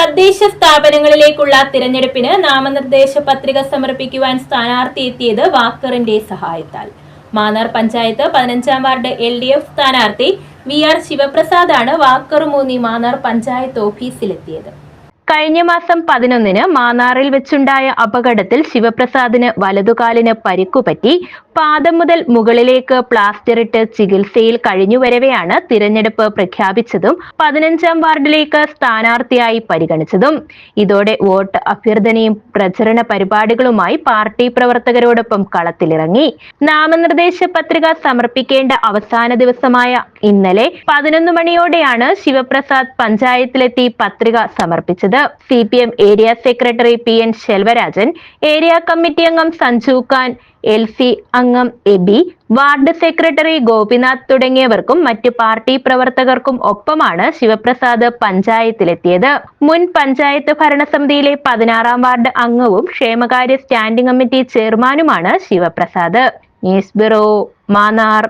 തദ്ദേശ സ്ഥാപനങ്ങളിലേക്കുള്ള തിരഞ്ഞെടുപ്പിന് നാമനിർദ്ദേശ പത്രിക സമർപ്പിക്കുവാൻ സ്ഥാനാർത്ഥി എത്തിയത് വാക്കറിന്റെ സഹായത്താൽ. മാന്നാർ പഞ്ചായത്ത് 15-ാം വാർഡ് LDF സ്ഥാനാർത്ഥി VR ശിവപ്രസാദാണ് വാക്കറുമൂന്നി മാന്നാർ പഞ്ചായത്ത് ഓഫീസിലെത്തിയത്. കഴിഞ്ഞ മാസം 11-ന് മാന്നാറിൽ വെച്ചുണ്ടായ അപകടത്തിൽ ശിവപ്രസാദിന് വലതുകാലിന് പരിക്കുപറ്റി പാദം മുതൽ മുകളിലേക്ക് പ്ലാസ്റ്റർ ഇട്ട് ചികിത്സയിൽ കഴിഞ്ഞുവരവെയാണ് തിരഞ്ഞെടുപ്പ് പ്രഖ്യാപിച്ചതും 15-ാം വാർഡിലേക്ക് സ്ഥാനാർത്ഥിയായി പരിഗണിച്ചതും. ഇതോടെ വോട്ട് അഭ്യർത്ഥനയും പ്രചരണ പരിപാടികളുമായി പാർട്ടി പ്രവർത്തകരോടൊപ്പം കളത്തിലിറങ്ങി. നാമനിർദ്ദേശ പത്രിക സമർപ്പിക്കേണ്ട അവസാന ദിവസമായ ഇന്നലെ 11 മണിയോടെയാണ് ശിവപ്രസാദ് പഞ്ചായത്തിലെത്തി പത്രിക സമർപ്പിച്ചത്. CPM area secretary PN Selvarajan, area committee അംഗം സഞ്ജു ഖാൻ, LC അംഗം എബി, വാർഡ് സെക്രട്ടറി ഗോപിനാഥ് തുടങ്ങിയവർക്കും മറ്റ് പാർട്ടി പ്രവർത്തകർക്കും ഒപ്പമാണ് ശിവപ്രസാദ് പഞ്ചായത്തിലെത്തിയത്. മുൻ പഞ്ചായത്ത് ഭരണസമിതിയിലെ 16-ാം വാർഡ് അംഗവും ക്ഷേമകാര്യ സ്റ്റാൻഡിംഗ് കമ്മിറ്റി ചെയർമാനുമാണ് ശിവപ്രസാദ്. News bureau, Mannar.